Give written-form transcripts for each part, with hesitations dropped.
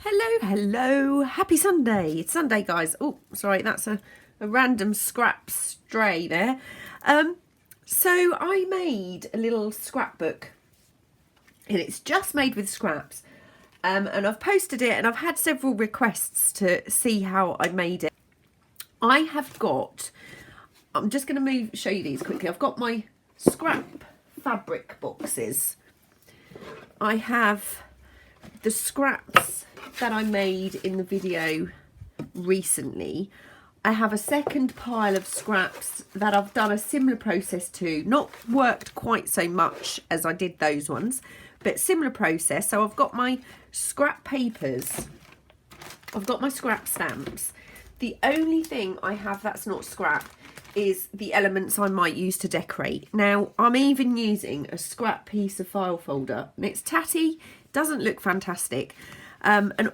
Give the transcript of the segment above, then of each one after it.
Hello, happy Sunday. It's Sunday, guys. Oh, sorry, that's a random scrap stray there. So I made a little scrapbook and it's just made with scraps. And I've posted it and I've had several requests to see how I made it. I'm just going to show you these quickly. I've got my scrap fabric boxes. I have the scraps that I made in the video recently. I have a second pile of scraps that I've done a similar process to, not worked quite so much as I did those ones, but similar process. So I've got my scrap papers, I've got my scrap stamps. The only thing I have that's not scrap is the elements I might use to decorate. Now, I'm even using a scrap piece of file folder, and it's tatty, doesn't look fantastic. And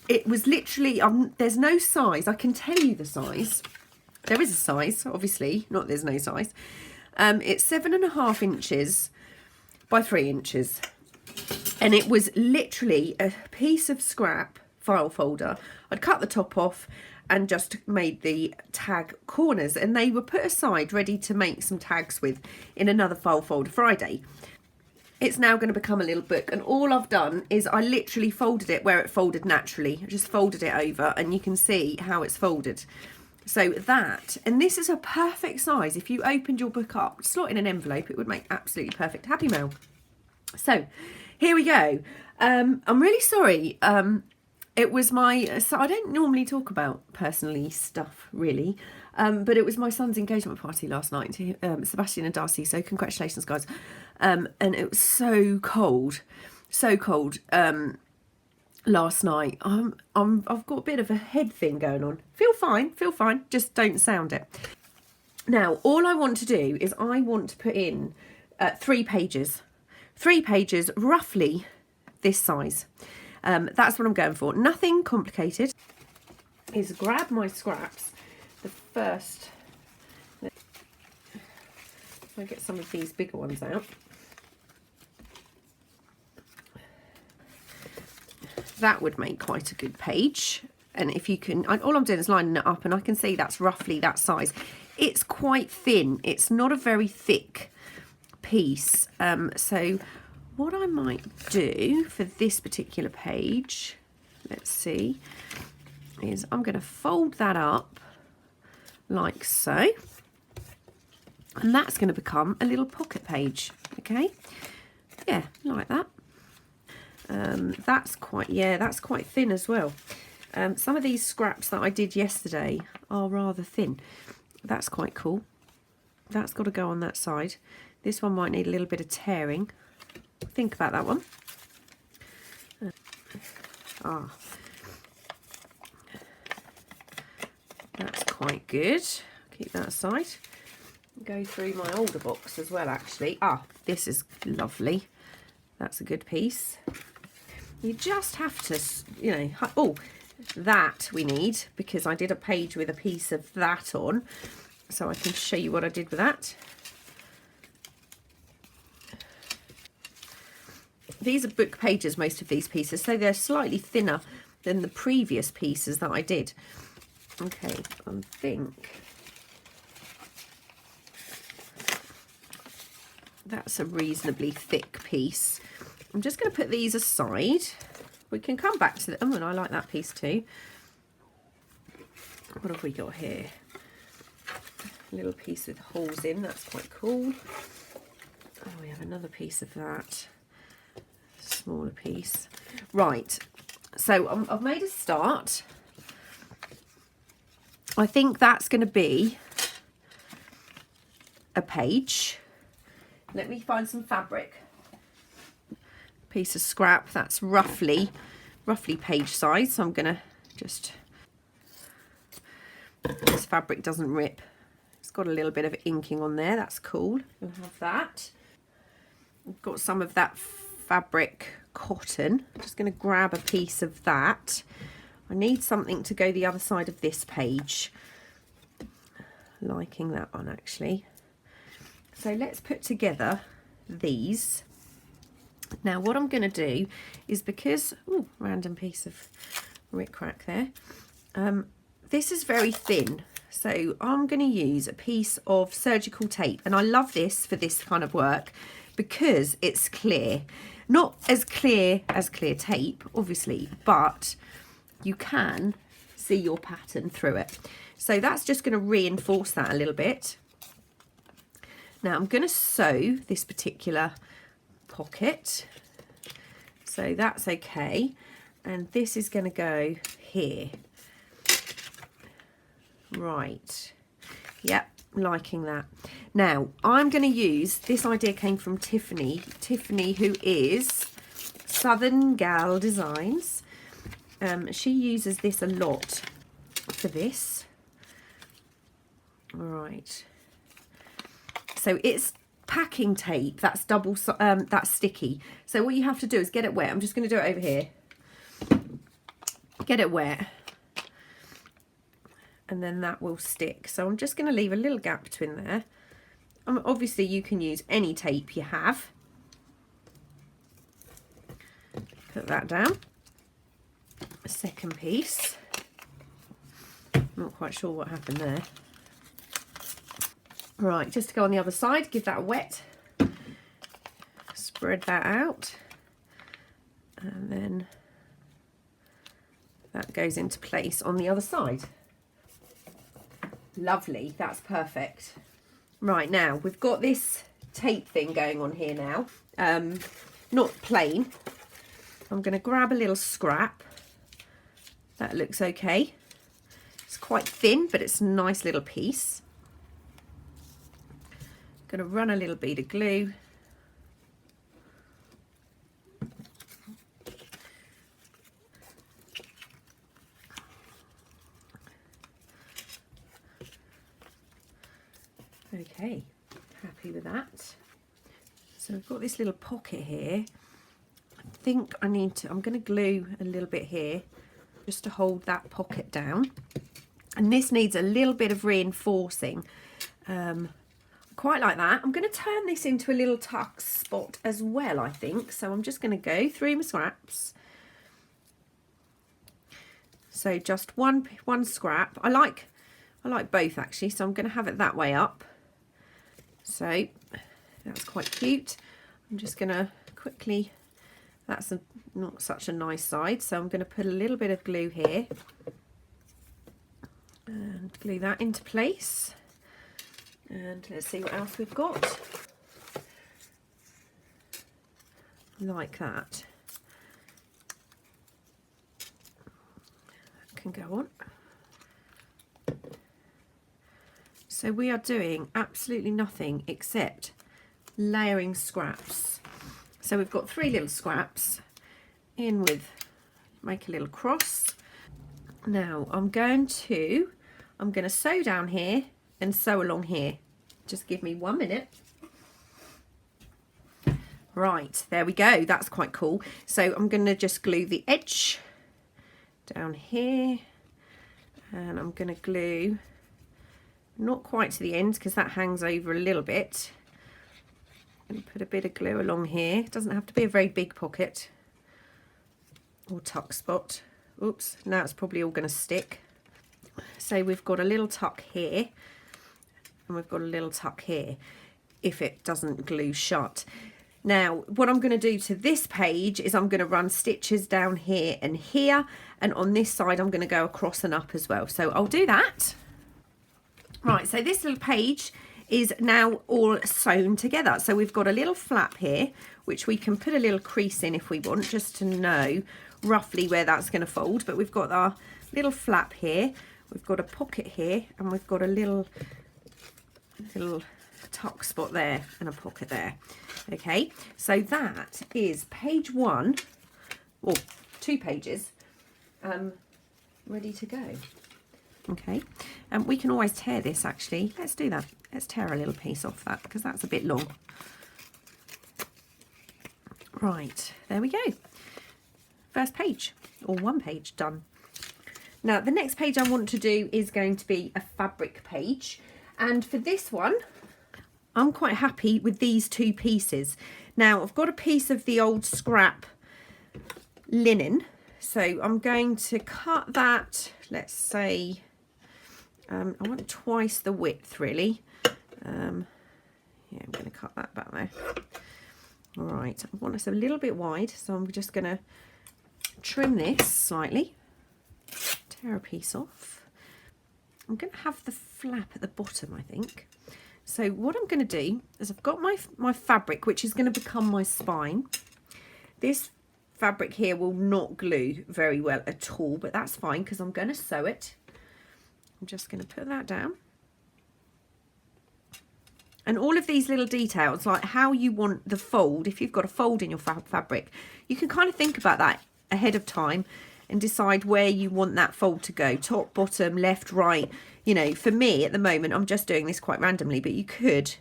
it was literally, there's no size. I can tell you the size. There is a size, obviously, not there's no size. It's 7.5 inches by 3 inches. And it was literally a piece of scrap file folder. I'd cut the top off and just made the tag corners, and they were put aside ready to make some tags with in another file folder Friday. It's now going to become a little book, and all I've done is I literally folded it where it folded naturally. I just folded it over and you can see how it's folded. So that, and this is a perfect size. If you opened your book up, slot in an envelope, it would make absolutely perfect Happy Mail. So here we go. I'm really sorry. It was so I don't normally talk about personally stuff really, but it was my son's engagement party last night to Sebastian and Darcy, so congratulations, guys. And it was so cold last night. I've got a bit of a head thing going on. Feel fine, just don't sound it. Now, all I want to do is I want to put in 3 pages, roughly this size. That's what I'm going for. Nothing complicated. Is grab my scraps. The first, if I get some of these bigger ones out. That would make quite a good page. And if you can, all I'm doing is lining it up, and I can see that's roughly that size. It's quite thin. It's not a very thick piece. So what I might do for this particular page, let's see, is I'm going to fold that up like so, and that's going to become a little pocket page. Okay, yeah, like that. That's quite thin as well. Some of these scraps that I did yesterday are rather thin. That's quite cool. That's got to go on that side. This one might need a little bit of tearing. Think about that one. That's quite good. Keep that aside. Go through my older box as well, actually. This is lovely. That's a good piece. You just have to, that we need, because I did a page with a piece of that on, so I can show you what I did with that. These are book pages, most of these pieces, so they're slightly thinner than the previous pieces that I did. Okay, I think that's a reasonably thick piece. I'm just going to put these aside. We can come back to them, and I like that piece too. What have we got here? A little piece with holes in, that's quite cool. Oh, we have another piece of that. Smaller piece. Right, so I've made a start. I think that's going to be a page. Let me find some fabric. Piece of scrap, that's roughly page size, so I'm going to just, this fabric doesn't rip. It's got a little bit of inking on there, that's cool. We'll have that. I've got some of that fabric cotton. I'm just going to grab a piece of that. I need something to go the other side of this page. Liking that one, actually. So let's put together these. Now what I'm going to do is, because, ooh, random piece of rickrack there, this is very thin, so I'm going to use a piece of surgical tape, and I love this for this kind of work because it's clear. Not as clear as clear tape, obviously, but you can see your pattern through it. So that's just going to reinforce that a little bit. Now I'm going to sew this particular pocket, so that's okay, and this is going to go here. Right, yep, liking that. Now I'm going to use, this idea came from Tiffany, who is Southern Gal Designs. She uses this a lot for this. Right, so it's packing tape that's that's sticky. So what you have to do is get it wet. I'm just going to do it over here. Get it wet, and then that will stick. So I'm just going to leave a little gap between there. Obviously you can use any tape you have. Put that down. A second piece. Not quite sure what happened there. Right, just to go on the other side, give that a wet. Spread that out. And then that goes into place on the other side. Lovely, that's perfect. Right, now we've got this tape thing going on here now. Not plain. I'm going to grab a little scrap. That looks okay. It's quite thin, but it's a nice little piece. Going to run a little bead of glue. Okay, happy with that. So I've got this little pocket here. I think I need to, I'm going to glue a little bit here just to hold that pocket down. And this needs a little bit of reinforcing. Quite like that. I'm going to turn this into a little tuck spot as well, I think. So I'm just going to go through my scraps. So just one scrap. I like both actually, so I'm going to have it that way up. So that's quite cute. I'm just going to quickly, that's not such a nice side, so I'm going to put a little bit of glue here and glue that into place. And let's see what else we've got. Like that. That can go on. So we are doing absolutely nothing except layering scraps. So we've got 3 little scraps in with, make a little cross. Now I'm going to sew down here and sew along here. Just give me 1 minute. Right, there we go. That's quite cool. So I'm going to just glue the edge down here, and I'm going to glue not quite to the end because that hangs over a little bit. And put a bit of glue along here. It doesn't have to be a very big pocket or tuck spot. Oops, now it's probably all going to stick. So we've got a little tuck here and we've got a little tuck here if it doesn't glue shut. Now what I'm going to do to this page is I'm going to run stitches down here, and on this side I'm going to go across and up as well. So I'll do that. Right, so this little page is now all sewn together. So we've got a little flap here which we can put a little crease in if we want, just to know roughly where that's going to fold. But we've got our little flap here, we've got a pocket here, and we've got a little tuck spot there and a pocket there. Okay, so that is page 1, or 2 pages, ready to go. Okay, and we can always tear this actually. Let's do that. Let's tear a little piece off that because that's a bit long. Right, there we go. First page, or 1 page done. Now the next page I want to do is going to be a fabric page, and for this one I'm quite happy with these 2 pieces. Now I've got a piece of the old scrap linen, so I'm going to cut that, let's say, I want twice the width really. Yeah, I'm going to cut that back there. All right, I want this a little bit wide, so I'm just going to trim this slightly, tear a piece off. I'm going to have the flap at the bottom, I think. So what I'm going to do is I've got my fabric, which is going to become my spine. This fabric here will not glue very well at all, but that's fine because I'm going to sew it. I'm just going to put that down. And all of these little details, like how you want the fold, if you've got a fold in your fabric, you can kind of think about that ahead of time and decide where you want that fold to go. Top, bottom, left, right. You know, for me at the moment, I'm just doing this quite randomly, but you could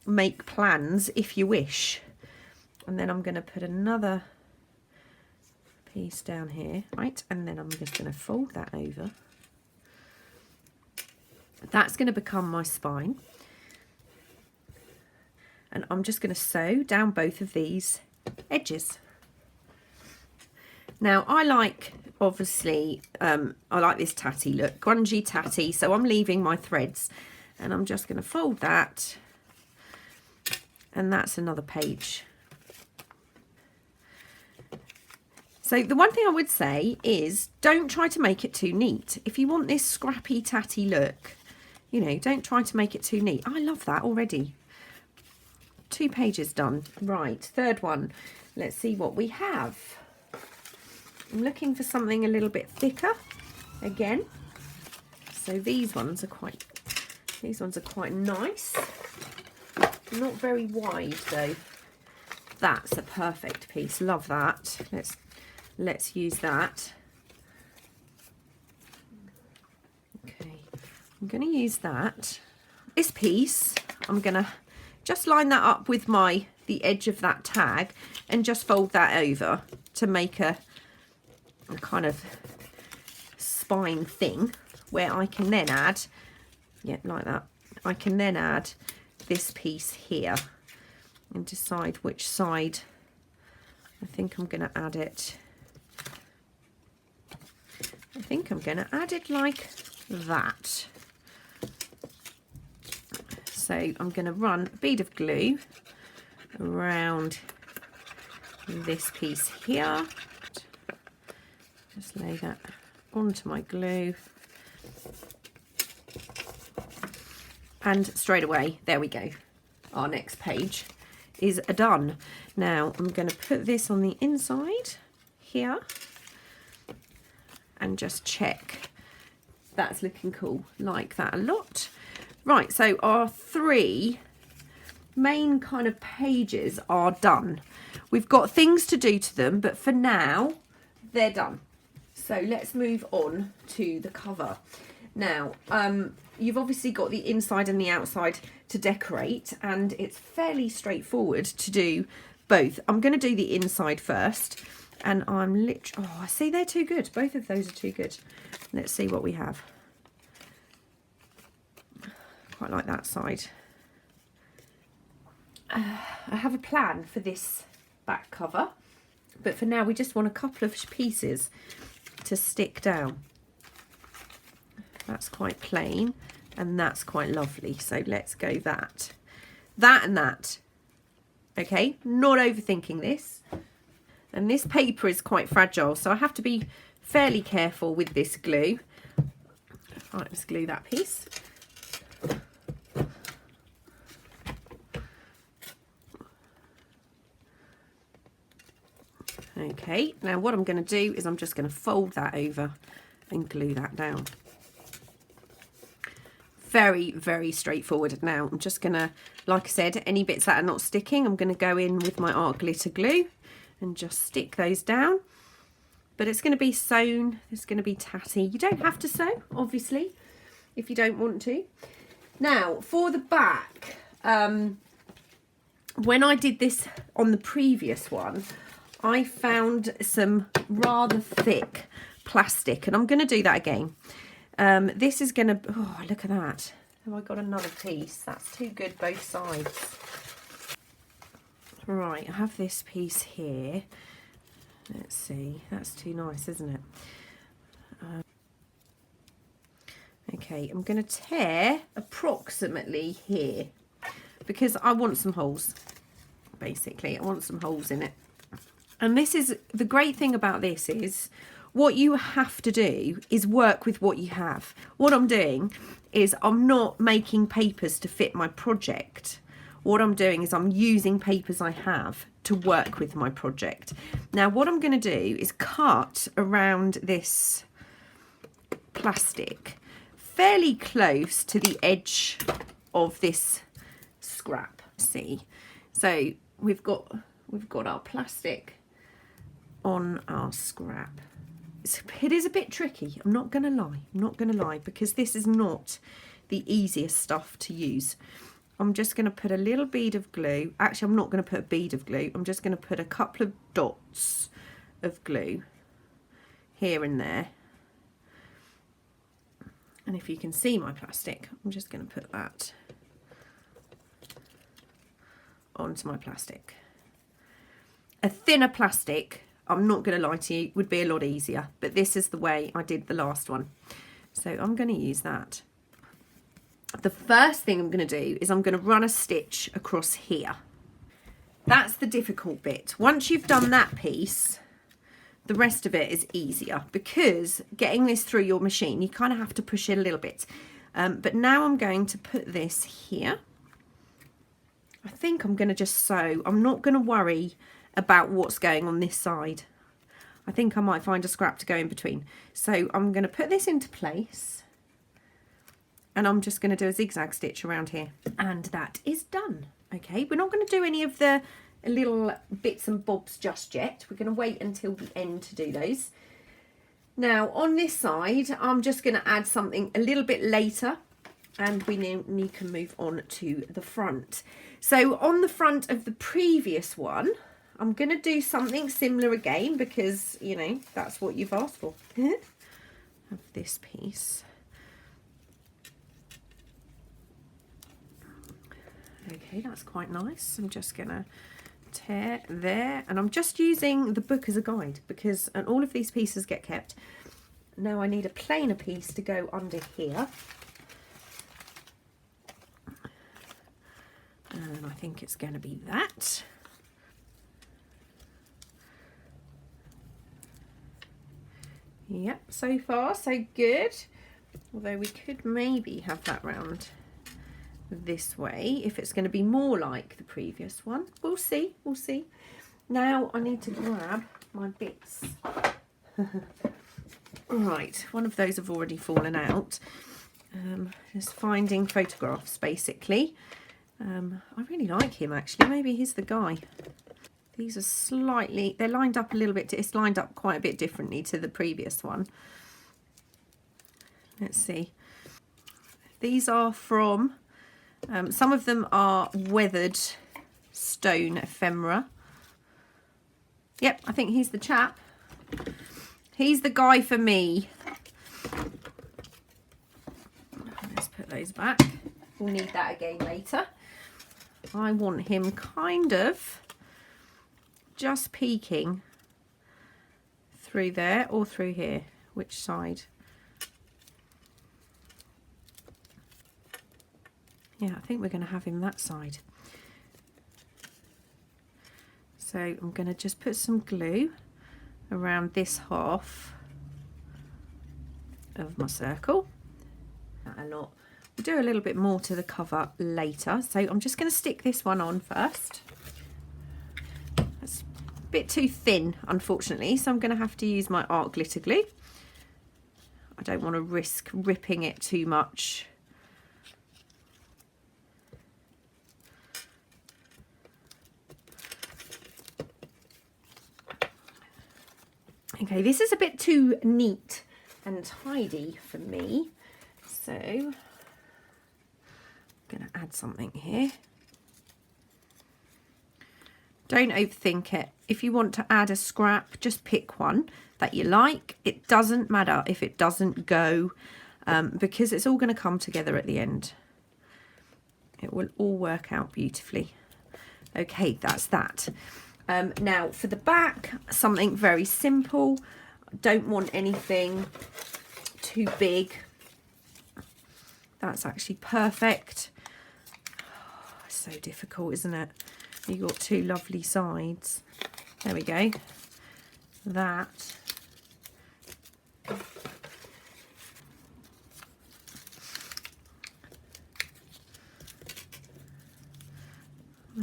make plans if you wish. And then I'm going to put another piece down here, right? And then I'm just going to fold that over. That's going to become my spine. And I'm just going to sew down both of these edges. Now I like, obviously, I like this tatty look, grungy tatty, so I'm leaving my threads and I'm just going to fold that, and that's another page. So the one thing I would say is don't try to make it too neat. If you want this scrappy tatty look, you know, don't try to make it too neat. I love that already. 2 pages done. Right, third one. Let's see what we have. I'm looking for something a little bit thicker again. So these ones are quite nice. Not very wide though. That's a perfect piece. Love that. Let's use that. Okay, I'm going to use that. This piece, I'm going to just line that up with the edge of that tag and just fold that over to make a kind of spine thing where I can then add, yeah, like that. I can then add this piece here and decide which side I think I'm going to add it. I think I'm going to add it like that. So I'm going to run a bead of glue around this piece here. Just lay that onto my glue. And straight away, there we go. Our next page is done. Now I'm going to put this on the inside here and just check that's looking cool. Like that a lot. Right, so our 3 main kind of pages are done. We've got things to do to them, but for now, they're done. So let's move on to the cover. Now, you've obviously got the inside and the outside to decorate, and it's fairly straightforward to do both. I'm going to do the inside first, and I'm literally... Oh, I see, they're too good. Both of those are too good. Let's see what we have. Quite like that side. I have a plan for this back cover, but for now we just want a couple of pieces to stick down. That's quite plain and that's quite lovely, so let's go that and that. Okay, not overthinking this. And this paper is quite fragile, so I have to be fairly careful with this glue. Right, let's glue that piece. Okay, now what I'm going to do is I'm just going to fold that over and glue that down. Very, very straightforward. Now I'm just going to, like I said, any bits that are not sticking, I'm going to go in with my art glitter glue and just stick those down. But it's going to be sewn, it's going to be tatty. You don't have to sew, obviously, if you don't want to. Now, for the back, when I did this on the previous one, I found some rather thick plastic, and I'm going to do that again. This is going to... Oh, look at that. Have I got another piece? That's too good both sides. Right, I have this piece here. Let's see, that's too nice, isn't it? Okay, I'm going to tear approximately here because I want some holes, basically. I want some holes in it. And this is, the great thing about this is, what you have to do is work with what you have. What I'm doing is I'm not making papers to fit my project. What I'm doing is I'm using papers I have to work with my project. Now what I'm going to do is cut around this plastic fairly close to the edge of this scrap. See, so we've got our plastic on our scrap. It is a bit tricky, I'm not gonna lie, because this is not the easiest stuff to use. I'm just going to put a little bead of glue. Actually, I'm not going to put a bead of glue. I'm just going to put a couple of dots of glue here and there. And if you can see my plastic, I'm just going to put that onto my plastic. A thinner plastic, I'm not going to lie to you, would be a lot easier. But this is the way I did the last one. So I'm going to use that. The first thing I'm going to do is I'm going to run a stitch across here. That's the difficult bit. Once you've done that piece, the rest of it is easier, because getting this through your machine, you kind of have to push it a little bit. But now I'm going to put this here. I think I'm going to just sew. I'm not going to worry about what's going on this side. I think I might find a scrap to go in between. So I'm going to put this into place. And I'm just going to do a zigzag stitch around here. And that is done. Okay, we're not going to do any of the little bits and bobs just yet. We're going to wait until the end to do those. Now, on this side, I'm just going to add something a little bit later. And we can move on to the front. So on the front of the previous one, I'm going to do something similar again, because, you know, that's what you've asked for. Have this piece. Okay, that's quite nice. I'm just going to tear there, and I'm just using the book as a guide, because and all of these pieces get kept. Now I need a plainer piece to go under here. And I think it's going to be that. Yep, so far so good. Although we could maybe have that round this way if it's going to be more like the previous one. We'll see, we'll see. Now I need to grab my bits. Right, one of those have already fallen out. Just finding photographs, basically. I really like him, actually. Maybe he's the guy. These are slightly, they're lined up a little bit, it's lined up quite a bit differently to the previous one. Let's see. These are from, some of them are weathered stone ephemera. Yep, I think he's the chap. He's the guy for me. Let's put those back. We'll need that again later. I want him kind of just peeking through there or through here. Which side? Yeah, I think we're going to have him that side. So I'm going to just put some glue around this half of my circle. A lot. We'll do a little bit more to the cover later. So I'm just going to stick this one on first. It's a bit too thin, unfortunately, so I'm going to have to use my art glitter glue. I don't want to risk ripping it too much. Okay, this is a bit too neat and tidy for me, so I'm going to add something here. Don't overthink it. If you want to add a scrap, just pick one that you like. It doesn't matter if it doesn't go, because it's all going to come together at the end. It will all work out beautifully. Okay, that's that. Now for the back, something very simple. Don't want anything too big. That's actually perfect. Oh, it's so difficult, isn't it? You've got two lovely sides. There we go. That.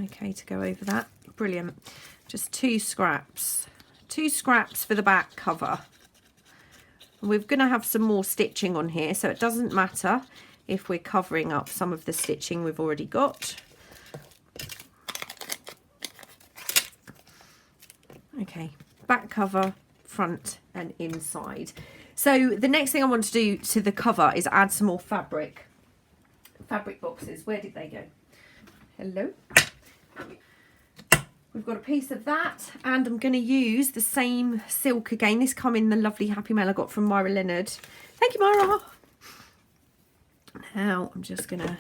Okay, to go over that. Brilliant. Just two scraps. Two scraps for the back cover. We're going to have some more stitching on here, so it doesn't matter if we're covering up some of the stitching we've already got. Okay, back cover, front and inside. So the next thing I want to do to the cover is add some more fabric boxes. Where did they go? Hello. We've got a piece of that, and I'm going to use the same silk again. This come in the lovely Happy Mail I got from Myra Leonard. Thank you, Myra. Now I'm just going to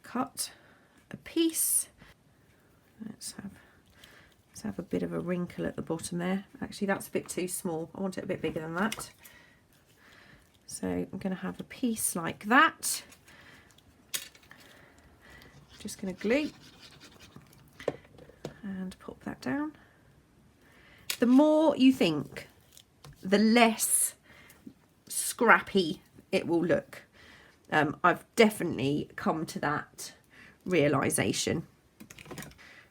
cut a piece. Let's have a bit of a wrinkle at the bottom there. Actually, that's a bit too small. I want it a bit bigger than that. So I'm going to have a piece like that. Just going to glue and pop that down. The more you think, the less scrappy it will look. I've definitely come to that realisation.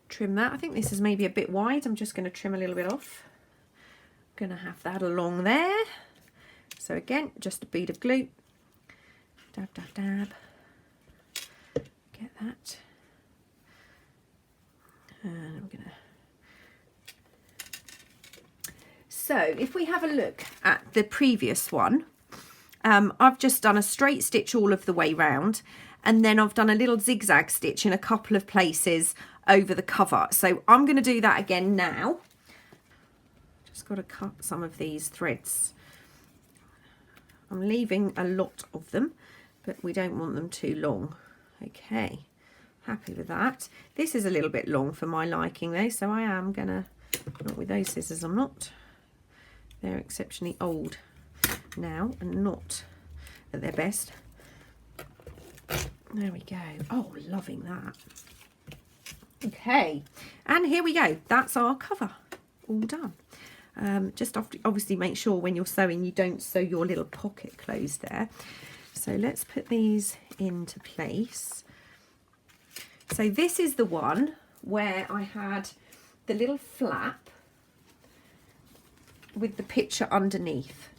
Trim that. I think this is maybe a bit wide. I'm just going to trim a little bit off. I'm going to have that along there. So again, just a bead of glue. Dab, dab, dab. Get that. And I'm gonna. So if we have a look at the previous one, I've just done a straight stitch all of the way round, and then I've done a little zigzag stitch in a couple of places over the cover. So I'm going to do that again now. Just got to cut some of these threads. I'm leaving a lot of them, but we don't want them too long. Okay. Happy with that. This is a little bit long for my liking though, so I am gonna, not with those scissors, I'm not. They're exceptionally old now and not at their best. There we go. Oh, loving that. Okay, and here we go. That's our cover, all done. Just obviously make sure when you're sewing you don't sew your little pocket closed there. So let's put these into place. So this is the one where I had the little flap with the picture underneath.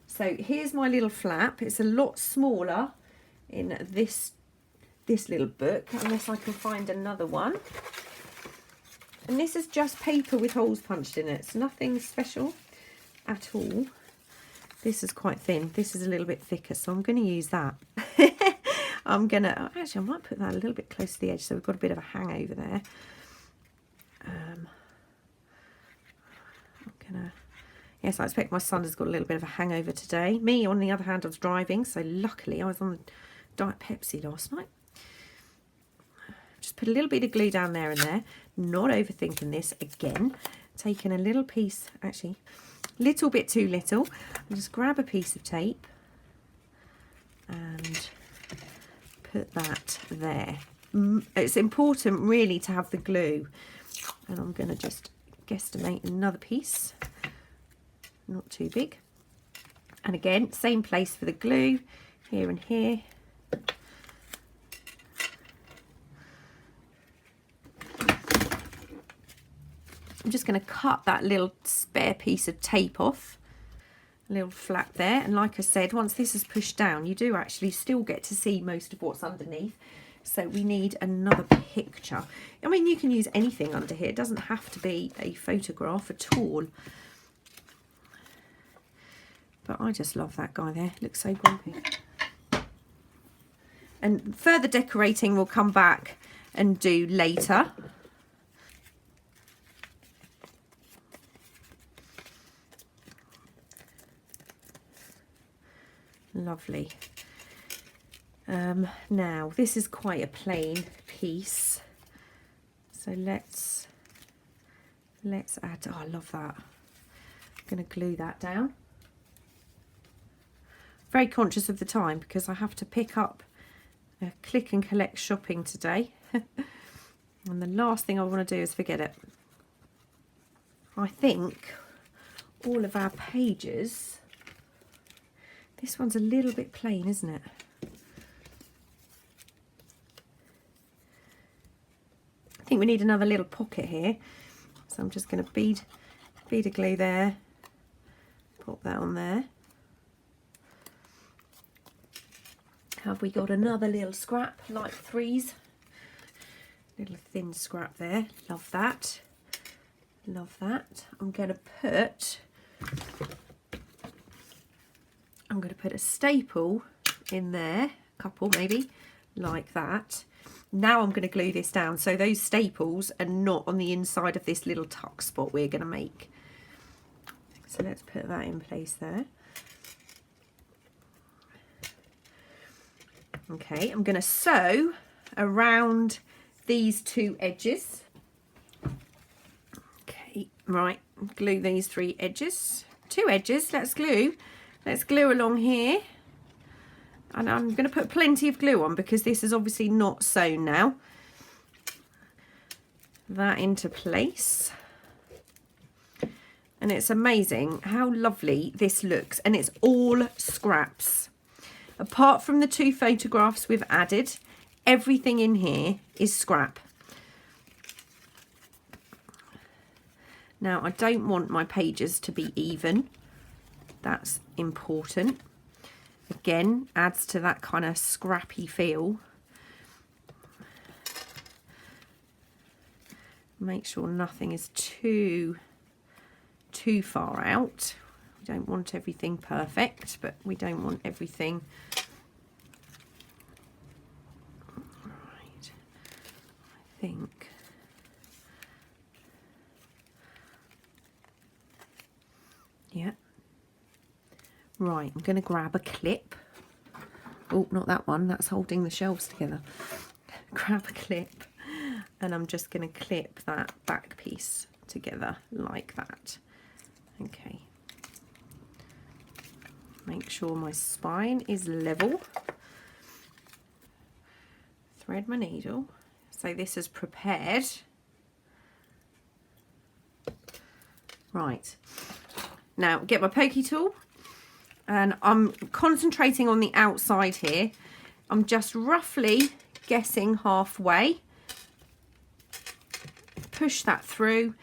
So here's my little flap. It's a lot smaller in this little book, unless I can find another one. And this is just paper with holes punched in it. It's nothing special at all. This is quite thin. This is a little bit thicker, so I'm going to use that. Actually, I might put that a little bit close to the edge so we've got a bit of a hangover there. Yes, I expect my son has got a little bit of a hangover today. Me, on the other hand, I was driving, so luckily I was on Diet Pepsi last night. Just put a little bit of glue down there and there. Not overthinking this again. Taking a little piece, actually, little bit too little. I'll just grab a piece of tape and put that there. It's important really to have the glue, and I'm going to just guesstimate another piece, not too big, and again same place for the glue, here and here. I'm just going to cut that little spare piece of tape off, a little flap there, and like I said, once this is pushed down you do actually still get to see most of what's underneath. So we need another picture. I mean, you can use anything under here. It doesn't have to be a photograph at all. But I just love that guy there. It looks so grumpy. And further decorating we'll come back and do later. Lovely. Now this is quite a plain piece. So let's add, oh, I love that. I'm going to glue that down. Very conscious of the time because I have to pick up a click and collect shopping today. And the last thing I want to do is forget it. I think all of our pages, this one's a little bit plain, isn't it? I think we need another little pocket here. So I'm just going to bead a glue there, pop that on there. Have we got another little scrap, like 3s? Little thin scrap there, love that. Love that. I'm going to put a staple in there, a couple maybe, like that. Now I'm going to glue this down so those staples are not on the inside of this little tuck spot we're going to make. So let's put that in place there. Okay, I'm going to sew around these 2 edges. Okay, right, glue these 3 edges. 2 edges, let's glue along here. And I'm going to put plenty of glue on because this is obviously not sewn now. That into place. And it's amazing how lovely this looks. And it's all scraps. Apart from the 2 photographs we've added, everything in here is scrap. Now, I don't want my pages to be even. That's important. Again, adds to that kind of scrappy feel. Make sure nothing is too far out. We don't want everything perfect, but we don't want everything. Right. I think. Yeah. Right, I'm going to grab a clip. Oh, not that one, that's holding the shelves together. Grab a clip and I'm just going to clip that back piece together like that. Okay. Make sure my spine is level. Thread my needle. So this is prepared. Right. Now get my pokey tool. And I'm concentrating on the outside here. I'm just roughly guessing halfway. Push that through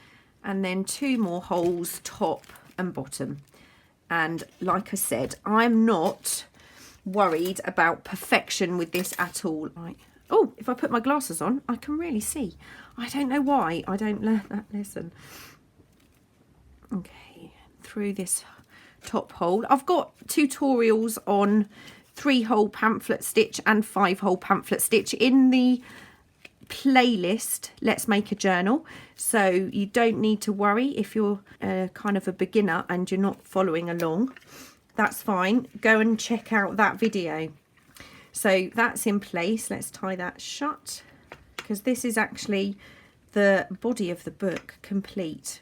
and then 2 more holes, top and bottom. And like I said, I'm not worried about perfection with this at all. Right. Oh, if I put my glasses on, I can really see. I don't know why I don't learn that lesson. Okay, through this top hole. I've got tutorials on 3-hole pamphlet stitch and 5-hole pamphlet stitch in the playlist Let's Make a Journal, so you don't need to worry if you're kind of a beginner and you're not following along. That's fine, go and check out that video. So that's in place. Let's tie that shut because this is actually the body of the book complete.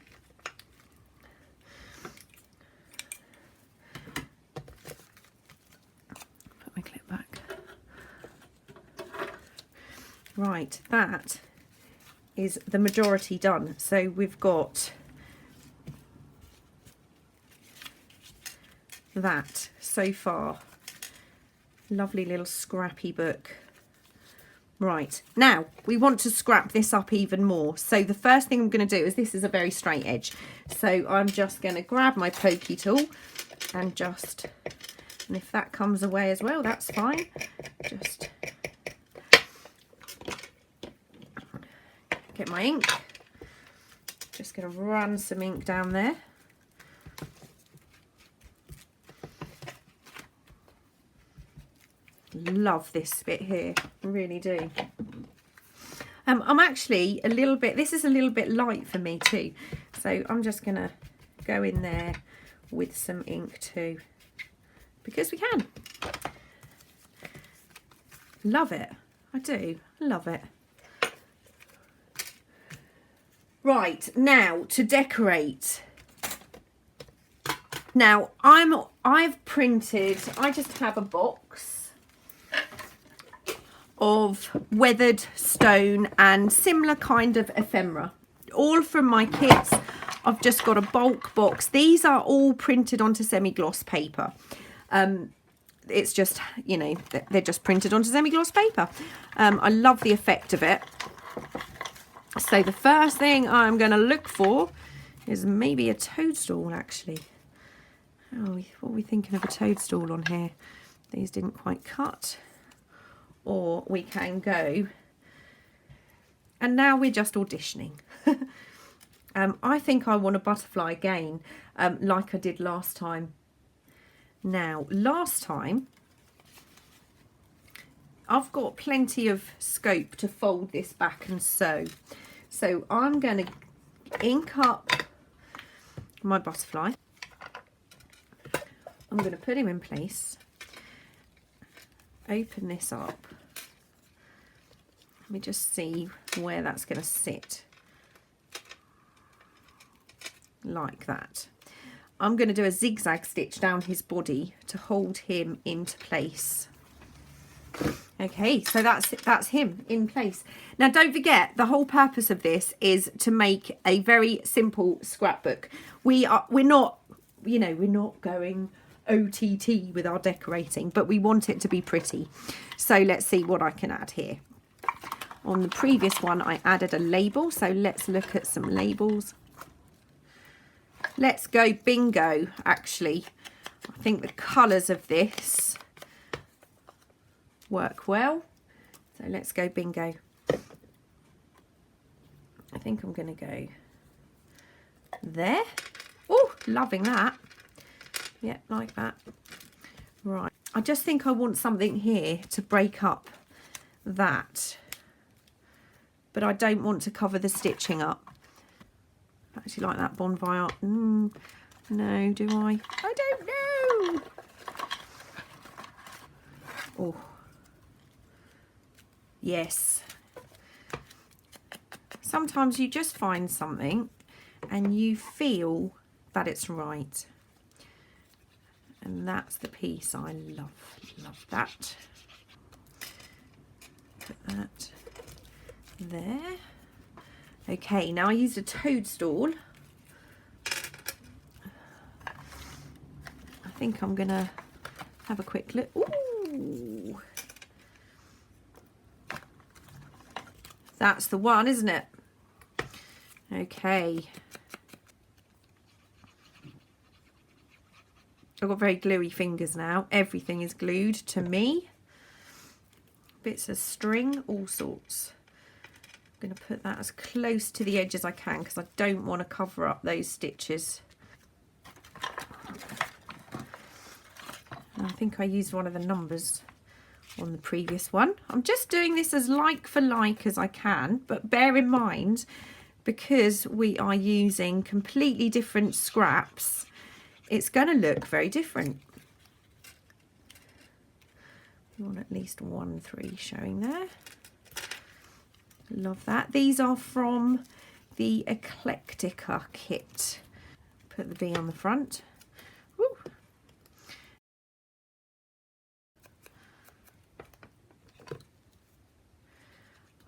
Right, that is the majority done. So we've got that so far. Lovely little scrappy book. Right, now we want to scrap this up even more. So the first thing I'm going to do is, this is a very straight edge. So I'm just going to grab my pokey tool and and if that comes away as well, that's fine. Just get my ink. Just going to run some ink down there. Love this bit here, really do. I'm actually a little bit, this is a little bit light for me too, so I'm just going to go in there with some ink too, because we can. Love it, I do, love it. Right, now to decorate. Now I've printed, I just have a box of weathered stone and similar kind of ephemera, all from my kits. I've just got a bulk box. These are all printed onto semi-gloss paper. It's just, you know, they're just printed onto semi-gloss paper. I love the effect of it. So the first thing I'm going to look for is maybe a toadstool, actually. Oh, what are we thinking of a toadstool on here? These didn't quite cut. Or we can go, and now we're just auditioning. I think I want a butterfly again, like I did last time. Now, last time, I've got plenty of scope to fold this back and sew. So I'm going to ink up my butterfly. I'm going to put him in place. Open this up. Let me just see where that's going to sit. Like that. I'm going to do a zigzag stitch down his body to hold him into place. Okay, so that's him in place. Now don't forget, the whole purpose of this is to make a very simple scrapbook. We're not, you know, we're not going OTT with our decorating, but we want it to be pretty. So let's see what I can add here. On the previous one I added a label, so let's look at some labels. Let's go bingo, actually. I think the colours of this work well. So let's go bingo. I think I'm going to go there. Oh, loving that. Yeah, like that. Right. I just think I want something here to break up that. But I don't want to cover the stitching up. I actually like that bonfire. No, do I? I don't know. Oh. Yes. Sometimes you just find something and you feel that it's right. And that's the piece I love that. Put that there. Okay, now I used a toadstool. I think I'm gonna have a quick look. Ooh. That's the one, isn't it? Okay. I've got very gluey fingers now. Everything is glued to me. Bits of string, all sorts. I'm going to put that as close to the edge as I can because I don't want to cover up those stitches. I think I used one of the numbers on the previous one. I'm just doing this as like for like as I can, but bear in mind, because we are using completely different scraps, it's going to look very different. We want at least 1 3 showing there. Love that. These are from the Eclectica kit. Put the B on the front. Woo.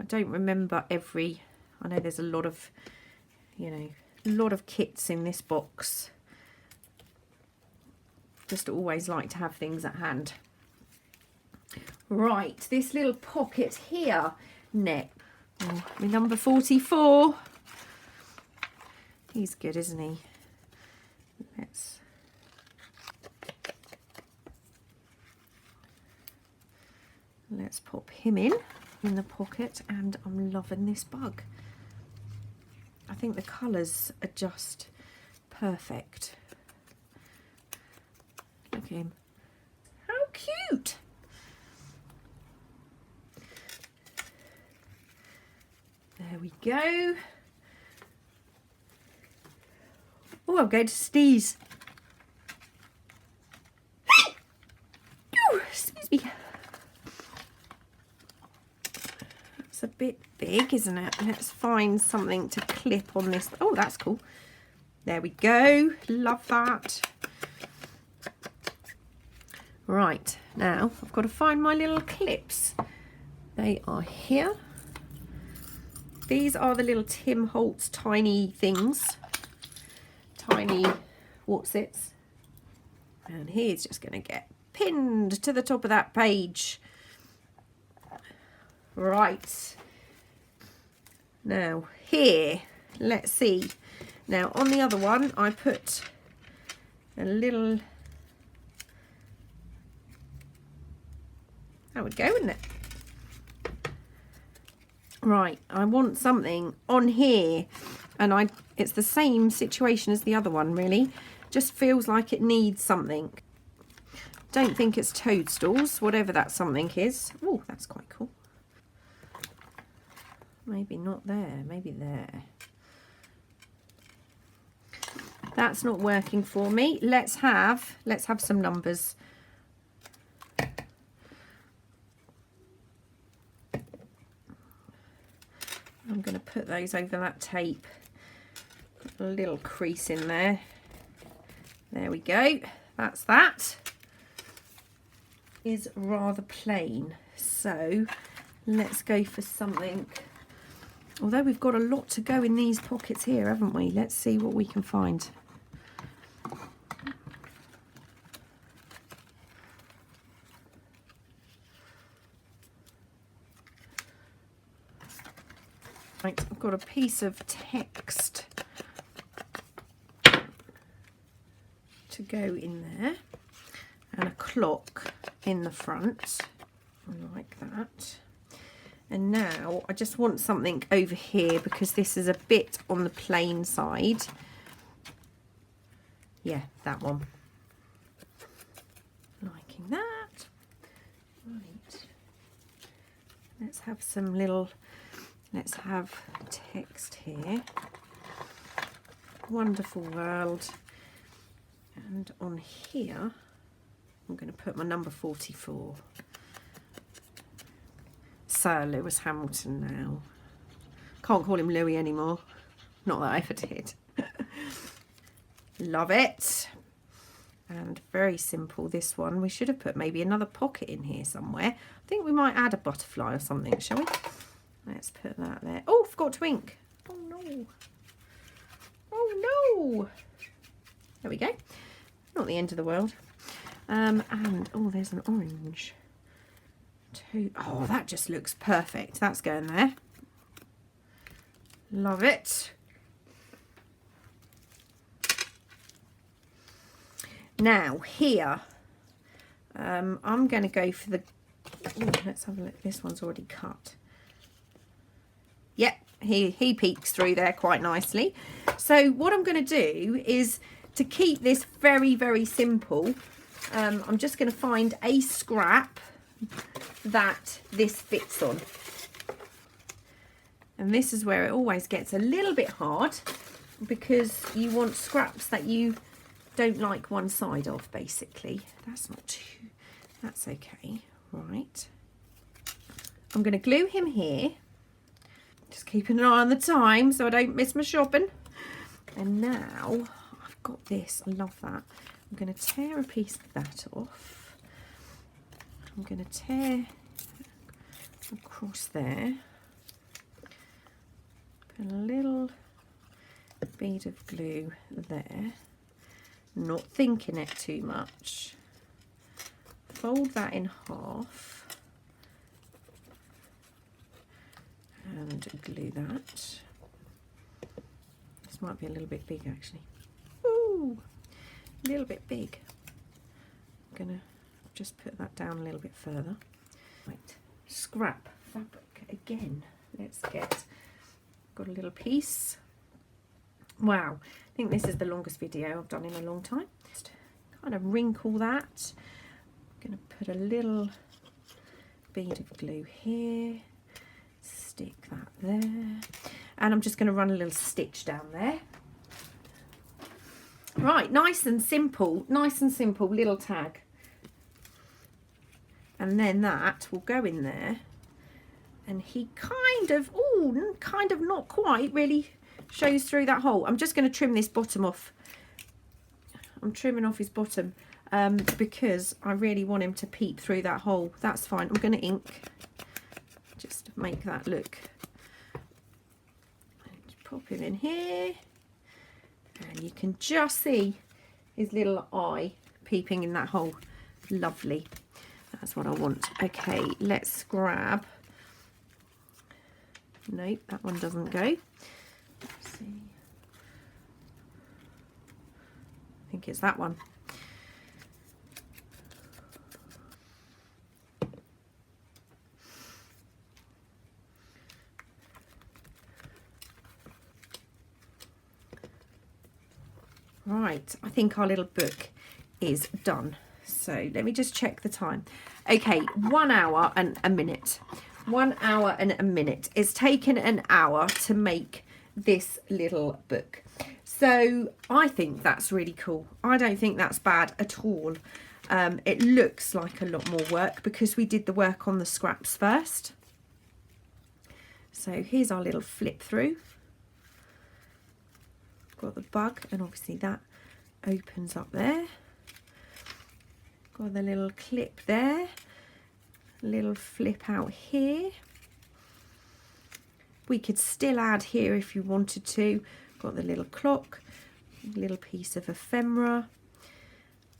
I don't remember I know there's a lot of, you know, a lot of kits in this box. Just always like to have things at hand. Right, this little pocket here, next. Oh, my number 44. He's good, isn't he? Let's pop him in the pocket, and I'm loving this bug. I think the colours are just perfect. Look at him. How cute! There we go. Oh, I'm going to sneeze. Excuse me. That's a bit big, isn't it? Let's find something to clip on this. Oh, that's cool. There we go. Love that. Right, now I've got to find my little clips. They are here. These are the little Tim Holtz tiny things. Tiny whatsits. And he's just going to get pinned to the top of that page. Right. Now here, let's see. Now on the other one I put a little, that would go, wouldn't it? Right, I want something on here, and it's the same situation as the other one really. Just feels like it needs something. Don't think it's toadstools, whatever that something is. Oh, that's quite cool. Maybe not there, maybe there. That's not working for me. Let's have some numbers. I'm going to put those over that tape. A little crease in there. There we go. That's that. Is rather plain. So let's go for something. Although we've got a lot to go in these pockets here, haven't we? Let's see what we can find. Right, I've got a piece of text to go in there and a clock in the front, like that. And now I just want something over here because this is a bit on the plain side. Yeah, that one. Liking that. Right. Let's have some little... Let's have text here. Wonderful world. And on here, I'm going to put my number 44. Sir Lewis Hamilton now. Can't call him Louis anymore. Not that I ever did. Love it. And very simple, this one. We should have put maybe another pocket in here somewhere. I think we might add a butterfly or something, shall we? Let's put that there. Oh, forgot to ink. Oh no. Oh no. There we go. Not the end of the world. And oh, there's an orange. Oh, that just looks perfect. That's going there. Love it. Now here, I'm going to go for the. Oh, let's have a look. This one's already cut. Yep, he peeks through there quite nicely. So what I'm going to do is, to keep this very, very simple, I'm just going to find a scrap that this fits on. And this is where it always gets a little bit hard, because you want scraps that you don't like one side of, basically. That's not too, that's okay. Right. I'm going to glue him here. Just keeping an eye on the time so I don't miss my shopping. And now I've got this. I love that. I'm going to tear a piece of that off. I'm going to tear across there. Put a little bead of glue there. Not thinking it too much. Fold that in half. And glue that. This might be a little bit big, actually. Ooh, a little bit big. I'm gonna just put that down a little bit further. Right, scrap fabric again. Let's get, got a little piece. Wow, I think this is the longest video I've done in a long time. Just kind of wrinkle that. I'm gonna put a little bead of glue here. Stick that there, and I'm just going to run a little stitch down there. Right, nice and simple little tag. And then that will go in there, And he kind of, oh, kind of not quite really shows through that hole. I'm just going to trim this bottom off. I'm trimming off his bottom because I really want him to peep through that hole. That's fine. I'm going to ink just to make that look. Just pop him in here. And you can just see his little eye peeping in that hole. Lovely. That's what I want. Okay, let's grab... Nope, that one doesn't go. Let's see. I think it's that one. Right, I think our little book is done. So let me just check the time. Okay, 1 hour and a minute. 1 hour and a minute. It's taken an hour to make this little book. So I think that's really cool. I don't think that's bad at all. It looks like a lot more work because we did the work on the scraps first. So here's our little flip through. Got the bug, and obviously that opens up there. Got the little clip there. Little flip out here. We could still add here if you wanted to. Got the little clock, little piece of ephemera,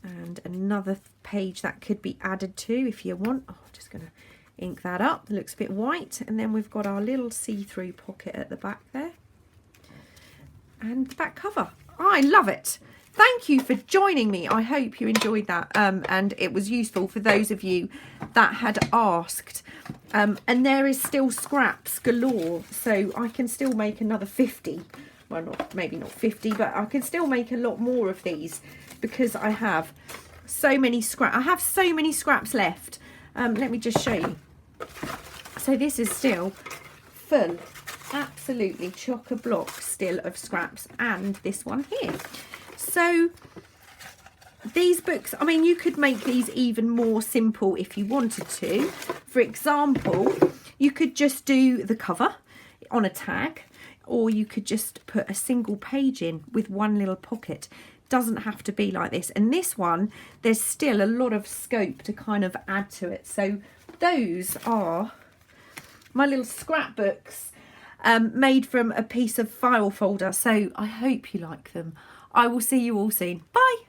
and another page that could be added to if you want. Oh, I'm just going to ink that up. It looks a bit white. And then we've got our little see-through pocket at the back there. And the back cover. I love it. Thank you for joining me. I hope you enjoyed that and it was useful for those of you that had asked. And there is still scraps galore, so I can still make another 50. Well, maybe not 50, but I can still make a lot more of these because I have so many scraps. I have so many scraps left. Let me just show you. So this is still full, absolutely chock-a-block still of scraps, and this one here. So these books, I mean, you could make these even more simple if you wanted to. For example, you could just do the cover on a tag, or you could just put a single page in with one little pocket. Doesn't have to be like this. And this one, there's still a lot of scope to kind of add to it. So those are my little scrapbooks made from a piece of file folder. So I hope you like them. I will see you all soon. Bye.